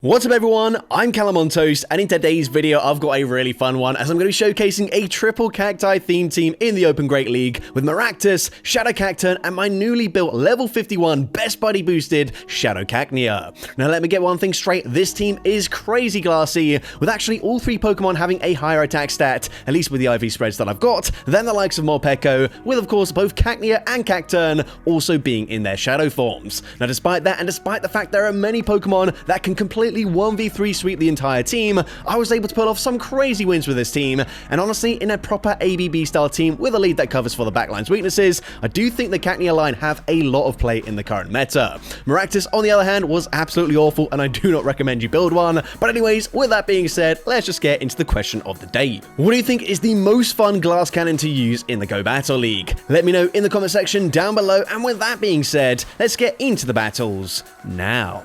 What's up everyone, I'm CallumOnToast, and in today's video I've got a really fun one as I'm going to be showcasing a triple cacti themed team in the Open Great League with Maractus, Shadow Cacturn, and my newly built level 51 best buddy boosted Shadow Cacnea. Now let me get one thing straight, this team is crazy classy, with actually all three Pokemon having a higher attack stat, at least with the IV spreads that I've got, than the likes of Morpeko, with of course both Cacnea and Cacturn also being in their shadow forms. Now despite that, and despite the fact there are many Pokemon that can completely 1v3 sweep the entire team, I was able to pull off some crazy wins with this team, and honestly, in a proper ABB style team with a lead that covers for the backline's weaknesses, I do think the Cacnea line have a lot of play in the current meta. Maractus, on the other hand, was absolutely awful, and I do not recommend you build one, but anyways, with that being said, let's just get into the question of the day. What do you think is the most fun glass cannon to use in the Go Battle League? Let me know in the comment section down below, and with that being said, let's get into the battles now.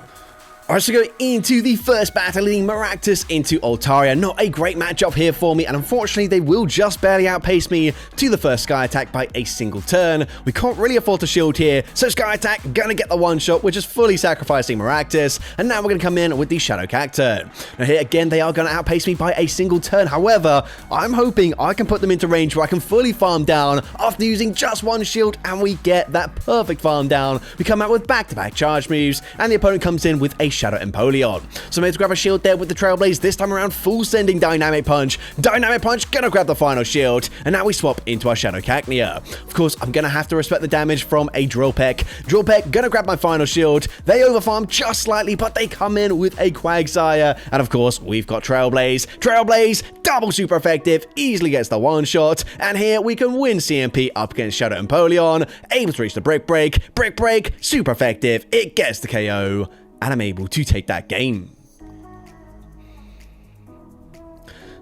Alright, so going into the first battle, leading Maractus into Altaria. Not a great matchup here for me, and unfortunately they will just barely outpace me to the first Sky Attack by a single turn. We can't really afford to shield here, so Sky Attack gonna get the one shot, which is fully sacrificing Maractus, and now we're gonna come in with the Shadow Cacturn. Now here again, they are gonna outpace me by a single turn. However, I'm hoping I can put them into range where I can fully farm down after using just one shield, and we get that perfect farm down. We come out with back-to-back charge moves, and the opponent comes in with a Shadow Empoleon. So I'm able to grab a shield there with the Trailblaze, this time around full sending Dynamic Punch. Dynamic Punch, gonna grab the final shield, and now we swap into our Shadow Cacnea. Of course, I'm gonna have to respect the damage from a Drill Peck. Drill Peck, gonna grab my final shield. They overfarm just slightly, but they come in with a Quagsire, and of course, we've got Trailblaze. Trailblaze, double super effective, easily gets the one shot, and here we can win CMP up against Shadow Empoleon, able to reach the Brick Break. Brick Break, super effective, it gets the KO, and I'm able to take that game.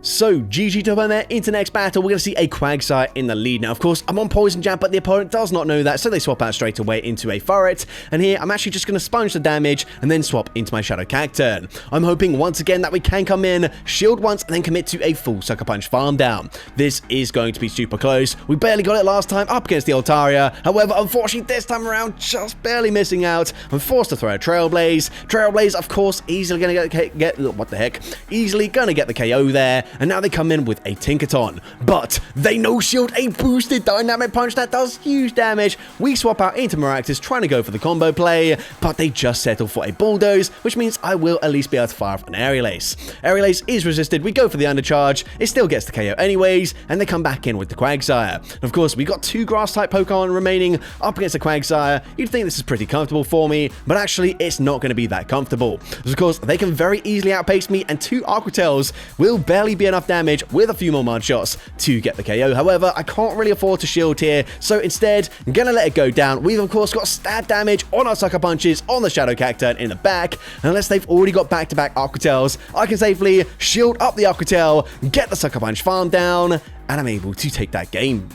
So, GG to opponent there, into next battle, we're going to see a Quagsire in the lead. Now, of course, I'm on Poison Jab, but the opponent does not know that, so they swap out straight away into a Furret, and here, I'm actually just going to sponge the damage, and then swap into my Shadow Cacturn. I'm hoping, once again, that we can come in, shield once, and then commit to a full Sucker Punch farm down. This is going to be super close. We barely got it last time up against the Altaria, however, unfortunately, this time around, just barely missing out. I'm forced to throw a Trailblaze. Trailblaze, of course, easily going to get what the heck? Easily going to get the KO there. And now they come in with a Tinkaton, but they no-shield a boosted Dynamic Punch that does huge damage. We swap out into Maractus trying to go for the combo play, but they just settle for a Bulldoze, which means I will at least be able to fire off an Aerial Ace. Aerial Ace is resisted, we go for the undercharge, it still gets the KO anyways, and they come back in with the Quagsire. Of course, we got two Grass-type Pokemon remaining up against the Quagsire. You'd think this is pretty comfortable for me, but actually it's not going to be that comfortable. Of course, they can very easily outpace me, and two Aqua Tails will barely be enough damage with a few more mud shots to get the KO. However, I can't really afford to shield here, so instead, I'm gonna let it go down. We've of course got stab damage on our Sucker Punches on the Shadow Cacturn in the back, and unless they've already got back-to-back Aqua Tails, I can safely shield up the Aqua Tail, get the Sucker Punch farm down, and I'm able to take that game.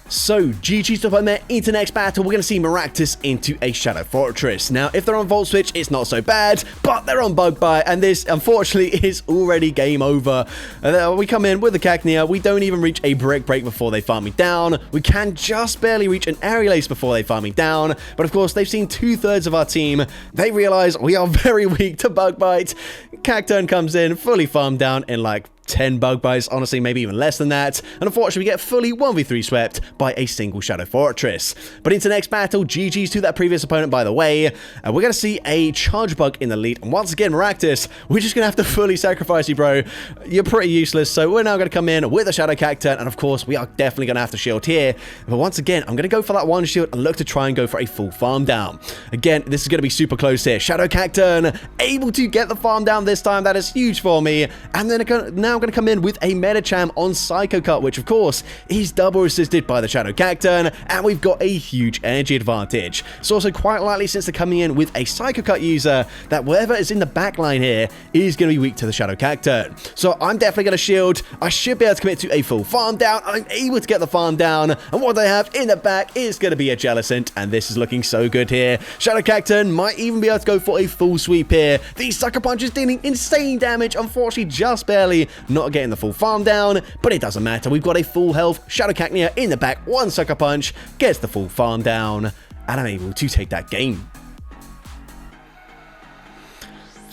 So, GG's to opponent into next battle, we're going to see Maractus into a Shadow Fortress. Now, if they're on Volt Switch, it's not so bad, but they're on Bug Bite, and this, unfortunately, is already game over. We come in with the Cacnea, we don't even reach a Brick Break before they farm me down. We can just barely reach an Aerial Ace before they farm me down, but of course, they've seen 2/3 of our team. They realize we are very weak to Bug Bite. Cacturn comes in, fully farmed down in like 10 Bug Bites, honestly, maybe even less than that, and unfortunately we get fully 1v3 swept by a single Shadow Fortress. But into the next battle, GG's to that previous opponent, by the way, we're going to see a Charge Bug in the lead, and once again, Maractus, we're just going to have to fully sacrifice you, bro. You're pretty useless, so we're now going to come in with a Shadow Cacturn, and of course, we are definitely going to have to shield here, but once again, I'm going to go for that one shield and look to try and go for a full farm down. Again, this is going to be super close here. Shadow Cacturn, able to get the farm down this time, that is huge for me, and then now going to come in with a Medicham on Psycho Cut, which of course is double assisted by the Shadow Cacturn, and we've got a huge energy advantage. It's also quite likely, since they're coming in with a Psycho Cut user, that whatever is in the back line here is going to be weak to the Shadow Cacturn. So I'm definitely going to shield. I should be able to commit to a full farm down. I'm able to get the farm down, and what they have in the back is going to be a Jellicent, and this is looking so good here. Shadow Cacturn might even be able to go for a full sweep here. These Sucker Punches dealing insane damage, unfortunately just barely not getting the full farm down, but it doesn't matter. We've got a full health Shadow Cacnea in the back, one Sucker Punch, gets the full farm down, and I'm able to take that game.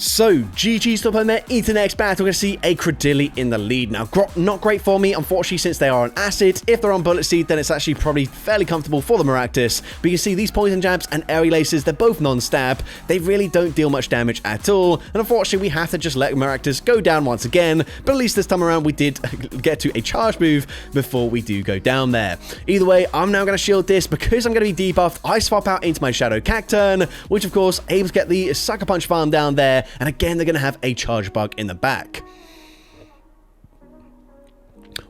So, GG's to open their next battle. We're going to see a Credilli in the lead. Now, not great for me, unfortunately, since they are on Acid. If they're on Bullet Seed, then it's actually probably fairly comfortable for the Maractus. But you can see these Poison Jabs and Airy Laces, they're both non-stab. They really don't deal much damage at all. And unfortunately, we have to just let Maractus go down once again. But at least this time around, we did get to a charge move before we do go down there. Either way, I'm now going to shield this. Because I'm going to be debuffed, I swap out into my Shadow Cacturn, which of course, able to get the Sucker Punch farm down there. And again, they're going to have a charge bug in the back.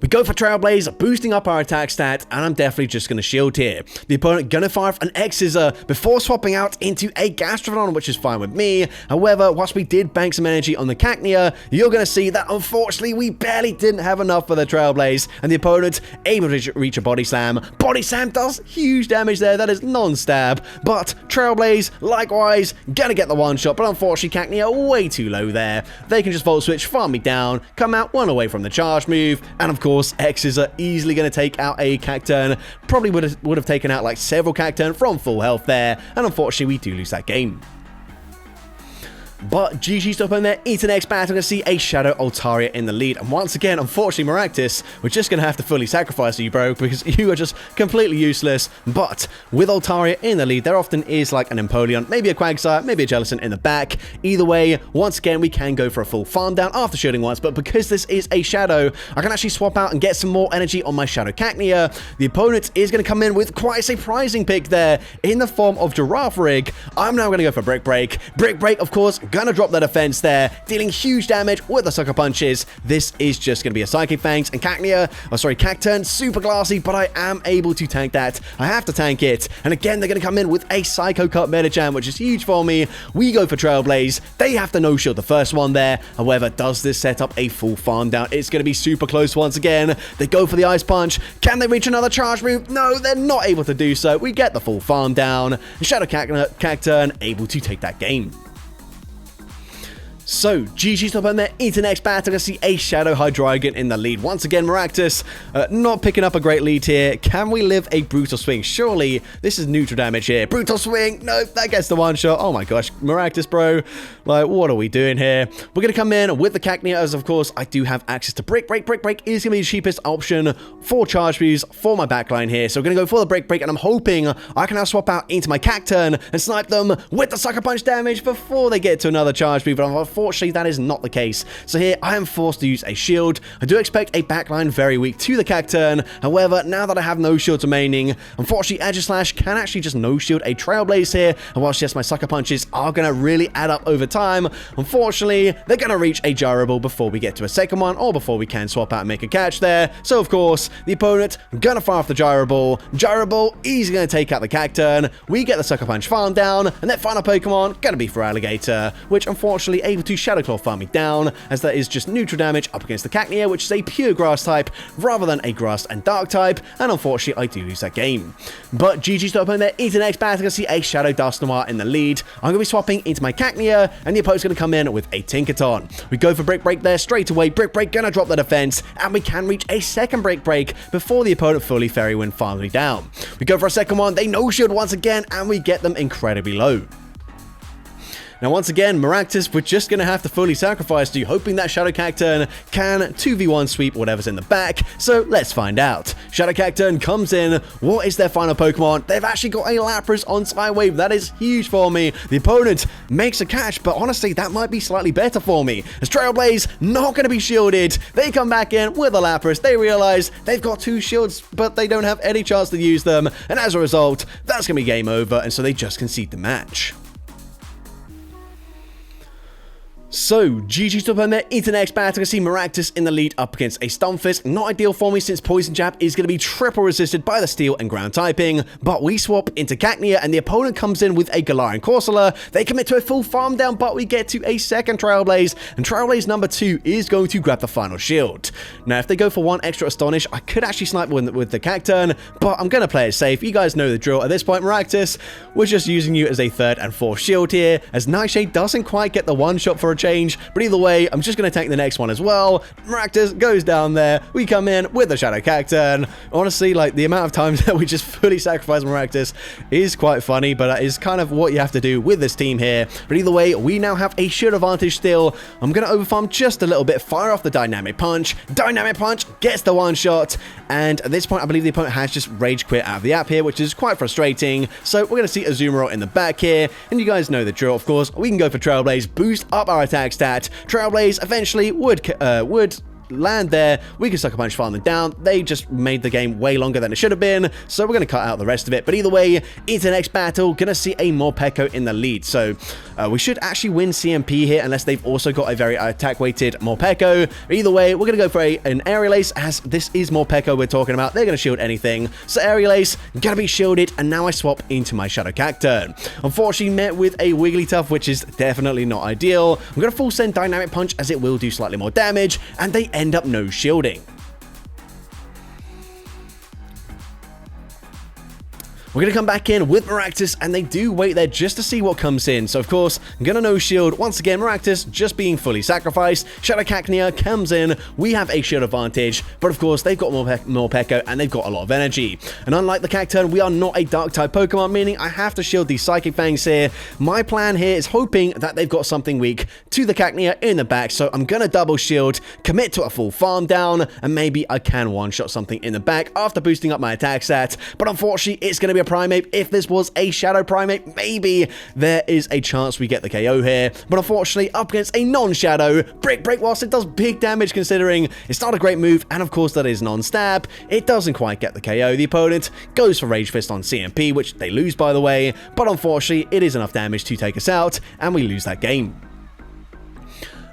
We go for Trailblaze, boosting up our attack stat, and I'm definitely just going to shield here. The opponent going to fire off an X-Scissor before swapping out into a Gastrodon, which is fine with me. However, whilst we did bank some energy on the Cacnea, you're going to see that unfortunately we barely didn't have enough for the Trailblaze, and the opponent able to reach a Body Slam. Body Slam does huge damage there, that is non-stab, but Trailblaze, likewise, going to get the one-shot, but unfortunately Cacnea way too low there. They can just Volt Switch, farm me down, come out one away from the charge move, and of course, X's are easily going to take out a Cacturn. Probably would have taken out like several Cacturn from full health there, and unfortunately we do lose that game. But GG's to open their next battle. We're going to see a Shadow Altaria in the lead. And once again, unfortunately, Maractus, we're just going to have to fully sacrifice you, bro, because you are just completely useless. But with Altaria in the lead, there often is like an Empoleon, maybe a Quagsire, maybe a Jellicent in the back. Either way, once again, we can go for a full farm down after shielding once. But because this is a Shadow, I can actually swap out and get some more energy on my Shadow Cacnea. The opponent is going to come in with quite a surprising pick there in the form of Giraffe Rig. I'm now going to go for Brick Break. Brick Break, of course, gonna drop the defense there, dealing huge damage with the Sucker Punches. This is just gonna be a Psychic Fangs, and Cacturn, super glassy, but I am able to tank that. I have to tank it, and again, they're gonna come in with a Psycho Cut Medicham, which is huge for me. We go for Trailblaze. They have to no-shield the first one there. However, does this set up a full farm down? It's gonna be super close once again. They go for the Ice Punch. Can they reach another charge move? No, they're not able to do so. We get the full farm down. Shadow Cacturn able to take that game. So, GG's to open their next battle. Going to see a Shadow Hydreigon in the lead. Once again, Maractus not picking up a great lead here. Can we live a Brutal Swing? Surely, this is neutral damage here. Brutal Swing! No, that gets the one shot. Oh my gosh, Maractus, bro. Like, what are we doing here? We're going to come in with the Cacnea, as of course, I do have access to Brick Break. Brick Break is going to be the cheapest option for charge moves for my backline here. So, we're going to go for the Brick Break, and I'm hoping I can now swap out into my Cacturn and snipe them with the Sucker Punch damage before they get to another charge move. But unfortunately, that is not the case. So here, I am forced to use a shield. I do expect a backline very weak to the Cacturn. However, now that I have no shields remaining, unfortunately, Aegislash can actually just no-shield a Trailblaze here. And whilst, yes, my Sucker Punches are going to really add up over time, unfortunately, they're going to reach a Gyro Ball before we get to a second one, or before we can swap out and make a catch there. So, of course, the opponent going to fire off the Gyro Ball. Gyro Ball easily going to take out the Cacturn. We get the Sucker Punch farm down, and that final Pokemon going to be for Alligator, which unfortunately able to Shadow Claw farm me down, as that is just neutral damage up against the Cacnea, which is a pure grass type rather than a grass and dark type, and unfortunately I do lose that game. But GG's to open their next battle. Going to see a Shadow Dusknoir in the lead. I'm going to be swapping into my Cacnea, and the opponent's going to come in with a Tinkaton. We go for Brick Break there straight away. Brick Break going to drop the defense, and we can reach a second Brick Break before the opponent fully Fairy Wind farms me down. We go for a second one. They no-shield once again, and we get them incredibly low. Now, once again, Maractus, we're just going to have to fully sacrifice you, hoping that Shadow Cacturn can 2v1 sweep whatever's in the back. So, let's find out. Shadow Cacturn comes in. What is their final Pokemon? They've actually got a Lapras on Psywave. That is huge for me. The opponent makes a catch, but honestly, that might be slightly better for me. As Trailblaze, not going to be shielded. They come back in with a Lapras. They realize they've got two shields, but they don't have any chance to use them. And as a result, that's going to be game over, and so they just concede the match. So, GG's to open their next battle. I see Maractus in the lead up against a Stunfisk. Not ideal for me since Poison Jab is going to be triple resisted by the Steel and Ground typing. But we swap into Cacnea, and the opponent comes in with a Galarian Corsola. They commit to a full farm down, but we get to a second Trailblaze. And Trailblaze number 2 is going to grab the final shield. Now, if they go for one extra Astonish, I could actually snipe with the Cacturn, but I'm going to play it safe. You guys know the drill. At this point, Maractus, we're just using you as a third and fourth shield here, as Nightshade doesn't quite get the one shot for a change, but either way, I'm just going to tank the next one as well. Maractus goes down there. We come in with the Shadow Cacturn. Honestly, like, the amount of times that we just fully sacrifice Maractus is quite funny, but that is kind of what you have to do with this team here. But either way, we now have a shield advantage still. I'm going to overfarm just a little bit, fire off the Dynamic Punch. Dynamic Punch gets the one shot, and at this point, I believe the opponent has just rage quit out of the app here, which is quite frustrating. So we're going to see Azumarill in the back here, and you guys know the drill, of course. We can go for Trailblaze, boost up our attack stat. Trailblaze eventually would land there. We can Sucker Punch, farm them down. They just made the game way longer than it should have been, so we're going to cut out the rest of it. But either way, into the next battle, going to see a Morpeko in the lead. So we should actually win CMP here, unless they've also got a very attack-weighted Morpeko. Either way, we're going to go for an Aerial Ace, as this is Morpeko we're talking about. They're going to shield anything. So Aerial Ace, going to be shielded, and now I swap into my Shadow Cacturn. Unfortunately, met with a Wigglytuff, which is definitely not ideal. I'm going to full send Dynamic Punch, as it will do slightly more damage, and they end up no shielding. We're going to come back in with Maractus, and they do wait there just to see what comes in. So, of course, I'm going to no shield. Once again, Maractus just being fully sacrificed. Shadow Cacnea comes in. We have a shield advantage, but of course, they've got Morpeko, and they've got a lot of energy. And unlike the Cacturn, we are not a Dark-type Pokemon, meaning I have to shield these Psychic Fangs here. My plan here is hoping that they've got something weak to the Cacnea in the back, so I'm going to double shield, commit to a full farm down, and maybe I can one-shot something in the back after boosting up my attack stat. But unfortunately, it's going to be a Primate. If this was a Shadow Primate, maybe there is a chance we get the KO here. But unfortunately, up against a non-Shadow, Brick Break, whilst it does big damage considering it's not a great move, and of course that is non-stab, it doesn't quite get the KO. The opponent goes for Rage Fist on CMP, which they lose, by the way, but unfortunately, it is enough damage to take us out, and we lose that game.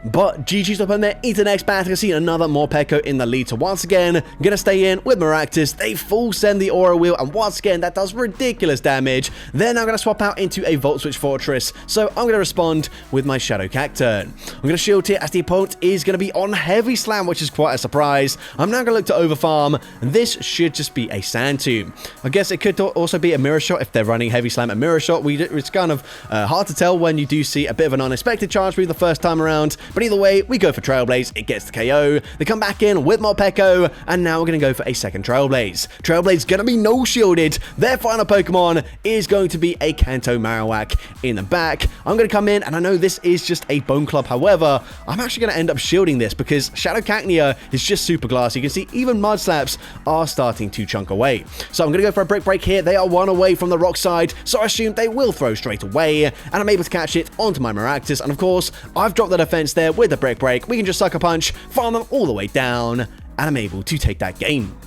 But GG's up on there into the next battle. You can see another Morpeko in the lead. So once again, I'm going to stay in with Maractus. They full send the Aura Wheel, and once again, that does ridiculous damage. Then I'm going to swap out into a Volt Switch Fortress. So I'm going to respond with my Shadow Cacturn. I'm going to shield here as the opponent is going to be on Heavy Slam, which is quite a surprise. I'm now going to look to overfarm. This should just be a Sand Tomb. I guess it could also be a Mirror Shot if they're running Heavy Slam and Mirror Shot. It's kind of hard to tell when you do see a bit of an unexpected charge move the first time around. But either way, we go for Trailblaze, it gets the KO. They come back in with Morpeko, and now we're going to go for a second Trailblaze. Trailblaze going to be no shielded. Their final Pokemon is going to be a Kanto Marowak in the back. I'm going to come in, and I know this is just a Bone Club. However, I'm actually going to end up shielding this because Shadow Cacnea is just super glass. You can see even Mud Slaps are starting to chunk away. So I'm going to go for a Brick Break here. They are one away from the rock side, so I assume they will throw straight away, and I'm able to catch it onto my Maractus. And of course, I've dropped the defense there with the Brick Break. We can just Sucker Punch, farm them all the way down, and I'm able to take that game.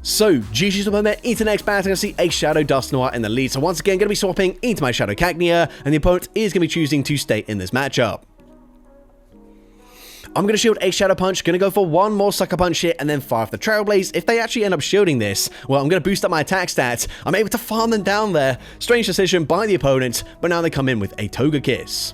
So, GG's up on there into the next battle. I see a Shadow Dusknoir in the lead. So once again, going to be swapping into my Shadow Cacnea, and the opponent is going to be choosing to stay in this matchup. I'm going to shield a Shadow Punch, going to go for one more Sucker Punch here, and then fire off the Trailblaze. If they actually end up shielding this, well, I'm going to boost up my attack stats. I'm able to farm them down there. Strange decision by the opponent, but now they come in with a Togekiss.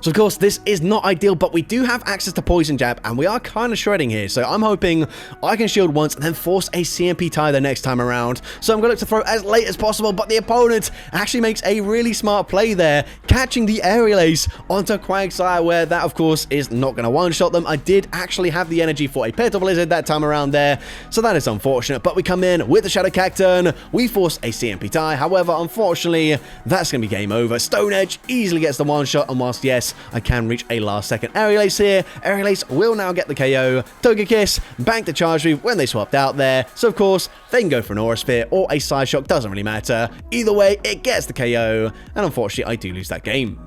So, of course, this is not ideal, but we do have access to Poison Jab, and we are kind of shredding here. So, I'm hoping I can shield once and then force a CMP tie the next time around. So, I'm going to look to throw as late as possible, but the opponent actually makes a really smart play there, catching the Aerial Ace onto Quagsire, where that, of course, is not going to one-shot them. I did actually have the energy for a Petal Blizzard that time around there, so that is unfortunate. But we come in with the Shadow Cacturn, we force a CMP tie. However, unfortunately, that's going to be game over. Stone Edge easily gets the one-shot, and whilst, yes, I can reach a last-second Aerial Ace here, Aerial Ace will now get the KO. Togekiss bank the charge move when they swapped out there, so of course, they can go for an Aura Sphere or a Side Shock, doesn't really matter. Either way, it gets the KO, and unfortunately, I do lose that game.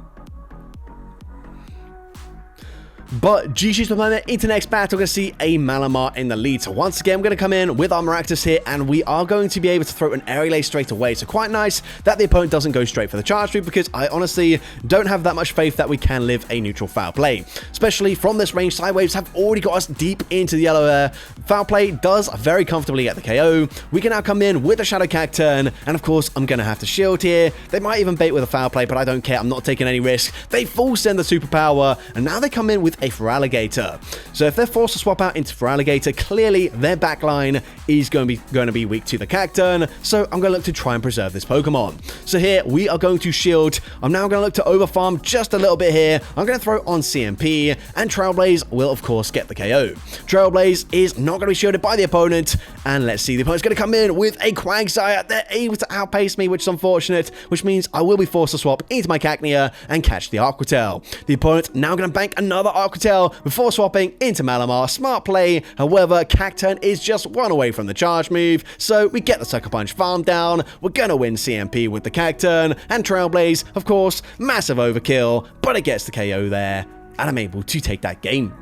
But GG's behind there into the next battle. We're going to see a Malamar in the lead. So once again, we're going to come in with our Maractus here, and we are going to be able to throw an Aerial Ace straight away. So quite nice that the opponent doesn't go straight for the charge move, because I honestly don't have that much faith that we can live a neutral foul play. Especially from this range, Side Waves have already got us deep into the yellow air. Foul play does very comfortably get the KO. We can now come in with a Shadow Cacturn, and of course, I'm going to have to shield here. They might even bait with a foul play, but I don't care. I'm not taking any risk. They full send the superpower, and now they come in with a Feraligatr. So if they're forced to swap out into Feraligatr, clearly their backline is going to be weak to the Cacturn, so I'm going to look to try and preserve this Pokemon. So here we are going to shield. I'm now going to look to overfarm just a little bit here. I'm going to throw on CMP, and Trailblaze will of course get the KO. Trailblaze is not going to be shielded by the opponent, and let's see, the opponent's going to come in with a Quagsire. They're able to outpace me, which is unfortunate, which means I will be forced to swap into my Cacnea and catch the Aqua Tail. The opponent now going to bank another Aqua Tail before swapping into Malamar. Smart play. However, Cacturn is just one away from the charge move, so we get the Sucker Punch farm down. We're going to win CMP with the Cacturn, and Trailblaze, of course, massive overkill, but it gets the KO there, and I'm able to take that game.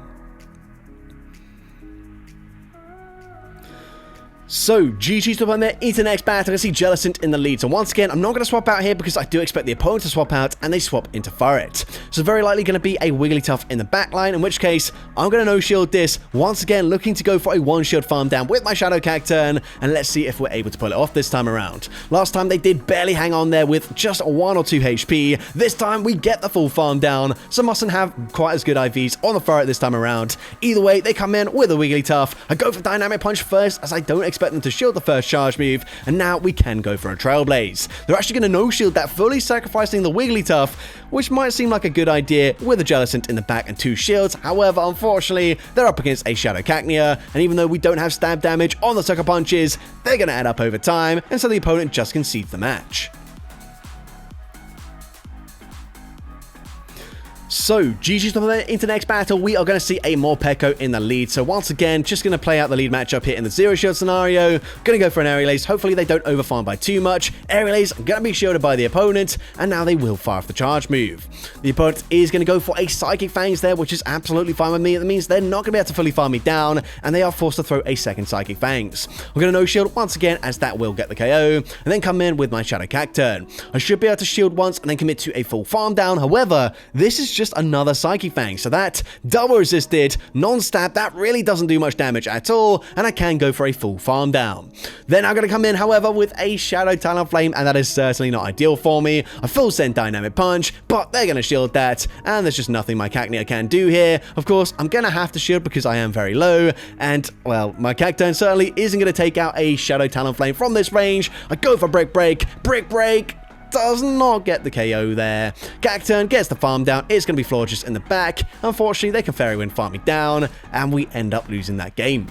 So, GG's up on there into the next battle. I see Jellicent in the lead. So once again, I'm not going to swap out here because I do expect the opponent to swap out, and they swap into Furret. So very likely going to be a Wigglytuff in the back line, in which case, I'm going to no-shield this. Once again, looking to go for a one-shield farm down with my Shadow Cacturn, and let's see if we're able to pull it off this time around. Last time, they did barely hang on there with just 1 or 2 HP. This time, we get the full farm down, so mustn't have quite as good IVs on the Furret this time around. Either way, they come in with a Wigglytuff. I go for Dynamic Punch first, as I don't expect them to shield the first charge move, and now we can go for a Trailblaze. They're actually going to no-shield that, fully sacrificing the Wigglytuff, which might seem like a good idea with a Jellicent in the back and 2 shields. However, unfortunately, they're up against a Shadow Cacnea, and even though we don't have stab damage on the Sucker Punches, they're going to add up over time, and so the opponent just concedes the match. So, GG's into the next battle, we are going to see a Morpeko in the lead. So once again, just going to play out the lead matchup here in the Zero Shield scenario. Going to go for an Aerial Ace. Hopefully they don't overfarm by too much. Aerial Ace going to be shielded by the opponent, and now they will fire off the charge move. The opponent is going to go for a Psychic Fangs there, which is absolutely fine with me. That means they're not going to be able to fully farm me down, and they are forced to throw a second Psychic Fangs. I'm going to no-shield once again, as that will get the KO, and then come in with my Shadow Cacturn. I should be able to shield once and then commit to a full farm down. However, this is just another Psychic Fang, so that double resisted, non-stab, that really doesn't do much damage at all, and I can go for a full farm down. Then I'm going to come in, however, with a Shadow Talonflame, and that is certainly not ideal for me. A full send Dynamic Punch, but they're going to shield that, and there's just nothing my Cacnea can do here. Of course, I'm going to have to shield because I am very low, and, well, my Cacturn certainly isn't going to take out a Shadow Talonflame from this range. I go for Brick Break, does not get the KO there. Cacturn gets the farm down. It's going to be Florges in the back. Unfortunately, they can Fairy Wind farm me down, and we end up losing that game.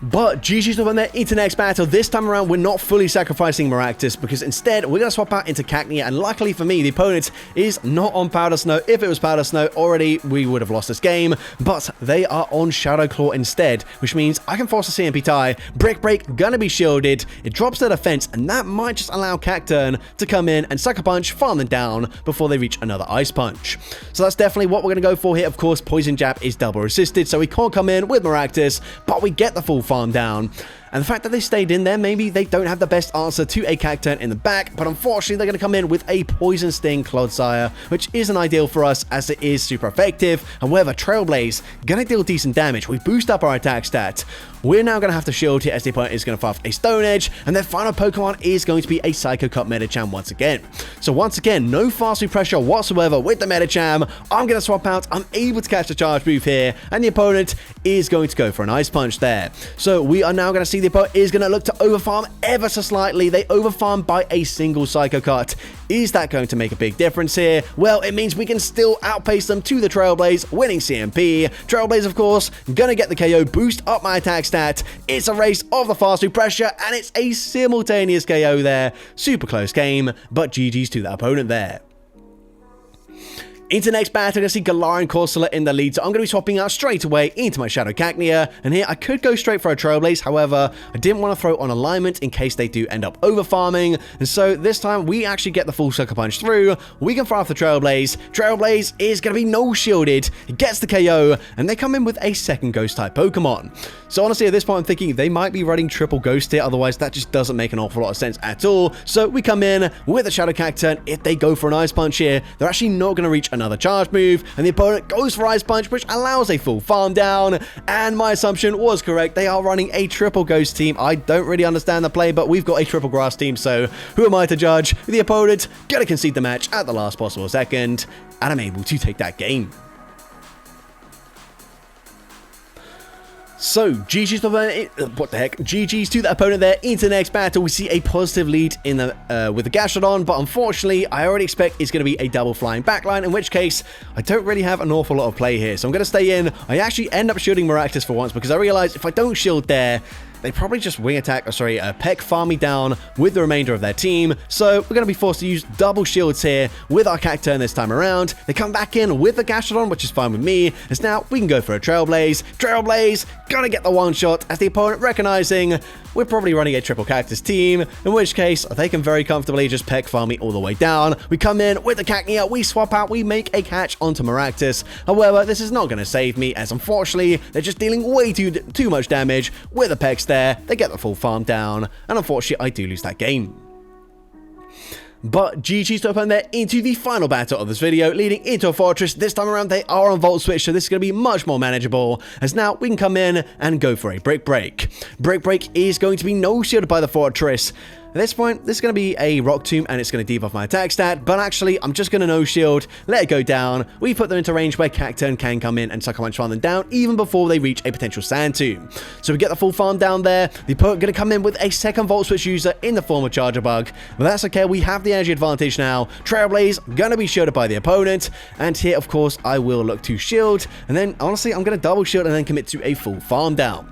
But GG's up on there into the next battle. This time around, we're not fully sacrificing Maractus, because instead, we're going to swap out into Cacnea, and luckily for me, the opponent is not on Powder Snow. If it was Powder Snow, already we would have lost this game, but they are on Shadow Claw instead, which means I can force a CMP tie. Brick Break, gonna be shielded. It drops their defense, and that might just allow Cacturn to come in and Sucker Punch, farm them down before they reach another Ice Punch. So that's definitely what we're going to go for here. Of course, Poison Jab is double resisted, so we can't come in with Maractus, but we get the full farm down. And the fact that they stayed in there, maybe they don't have the best answer to a Cacturn in the back, but unfortunately they're going to come in with a Poison Sting Clodsire, which isn't ideal for us as it is super effective. However, Trailblaze going to deal decent damage. We boost up our attack stat. We're now going to have to shield here as the opponent is going to fire off a Stone Edge, and their final Pokemon is going to be a Psycho Cut Medicham once again. So once again, no fast move pressure whatsoever with the Medicham. I'm going to swap out. I'm able to catch the charge move here, and the opponent is going to go for an Ice Punch there. So we are now going to see the opponent is going to look to overfarm ever so slightly. They overfarm by a single Psycho Cut. Is that going to make a big difference here? Well, it means we can still outpace them to the Trailblaze, winning CMP. Trailblaze, of course, gonna get the KO, boost up my attack stat. It's a race of the fast move pressure, and it's a simultaneous KO there. Super close game, but GG's to that opponent there. Into the next battle, I'm going to see Galarian Corsola in the lead, so I'm going to be swapping out straight away into my Shadow Cacnea, and here I could go straight for a Trailblaze. However, I didn't want to throw on alignment in case they do end up overfarming, and so this time we actually get the full Sucker Punch through. We can fire off the Trailblaze. Trailblaze is going to be no-shielded. It gets the KO, and they come in with a second Ghost-type Pokemon. So honestly, at this point, I'm thinking they might be running triple Ghost here, otherwise that just doesn't make an awful lot of sense at all. So we come in with a Shadow Cacturn. If they go for an Ice Punch here, they're actually not going to reach another charge move, and the opponent goes for Ice Punch, which allows a full farm down, and my assumption was correct. They are running a triple Ghost team. I don't really understand the play, but we've got a triple Grass team, so who am I to judge? The opponent gonna concede the match at the last possible second, and I'm able to take that game. So, GG's to the opponent there into the next battle. We see a positive lead in the with the Gastrodon, but unfortunately, I already expect it's going to be a double flying backline, in which case, I don't really have an awful lot of play here. So I'm going to stay in. I actually end up shielding Maractus for once, because I realized if I don't shield there, they probably just wing attack, peck farm me down with the remainder of their team. So we're going to be forced to use double shields here with our Cacturn this time around. They come back in with the Gastrodon, which is fine with me, as now we can go for a Trailblaze. Trailblaze, gonna get the one shot, as the opponent recognizing we're probably running a triple Cactus team, in which case they can very comfortably just peck farm me all the way down. We come in with the Cacnea, we swap out, we make a catch onto Maractus. However, this is not going to save me, as unfortunately they're just dealing way too much damage with the pecks there. They get the full farm down, and unfortunately I do lose that game. But GG's to open there into the final battle of this video, leading into a fortress. This time around, they are on Volt Switch, so this is going to be much more manageable, as now we can come in and go for a Brick Break. Brick Break is going to be no shielded by the fortress. At this point, this is going to be a Rock Tomb, and it's going to debuff my attack stat, but actually, I'm just going to no shield, let it go down. We put them into range where Cacturn can come in and Sucker Punch farm them down, even before they reach a potential Sand Tomb. So we get the full farm down there. The opponent going to come in with a second Volt Switch user in the form of Charger Bug, but that's okay, we have the energy advantage now. Trailblaze, going to be shielded by the opponent, and here, of course, I will look to shield, and then, honestly, I'm going to double shield and then commit to a full farm down.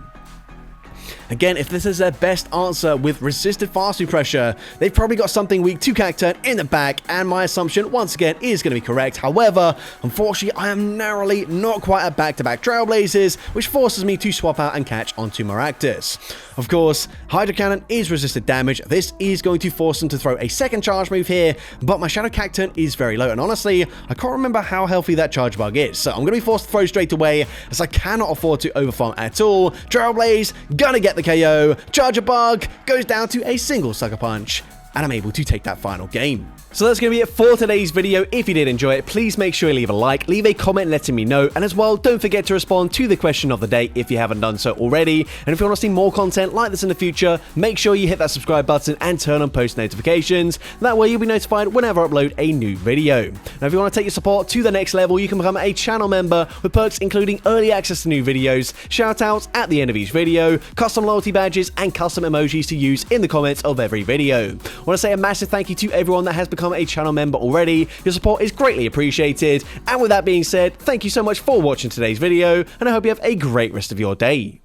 Again, if this is their best answer with resisted fast pressure, they've probably got something weak to Cacturn in the back, and my assumption, once again, is going to be correct. However, unfortunately, I am narrowly not quite at back-to-back Trailblazes, which forces me to swap out and catch onto Maractus. Of course, Hydro Cannon is resisted damage. This is going to force them to throw a second charge move here, but my Shadow Cacturn is very low, and honestly, I can't remember how healthy that Charge Bug is, so I'm going to be forced to throw straight away, as I cannot afford to overfarm at all. Trailblaze, gonna get the KO. Charger Bug goes down to a single Sucker Punch, and I'm able to take that final game. So that's going to be it for today's video. If you did enjoy it, please make sure you leave a like, leave a comment letting me know, and as well, don't forget to respond to the question of the day if you haven't done so already. And if you want to see more content like this in the future, make sure you hit that subscribe button and turn on post notifications. That way you'll be notified whenever I upload a new video. Now, if you want to take your support to the next level, you can become a channel member with perks including early access to new videos, shoutouts at the end of each video, custom loyalty badges, and custom emojis to use in the comments of every video. I want to say a massive thank you to everyone that has become a channel member already. Your support is greatly appreciated. And with that being said, thank you so much for watching today's video, and I hope you have a great rest of your day.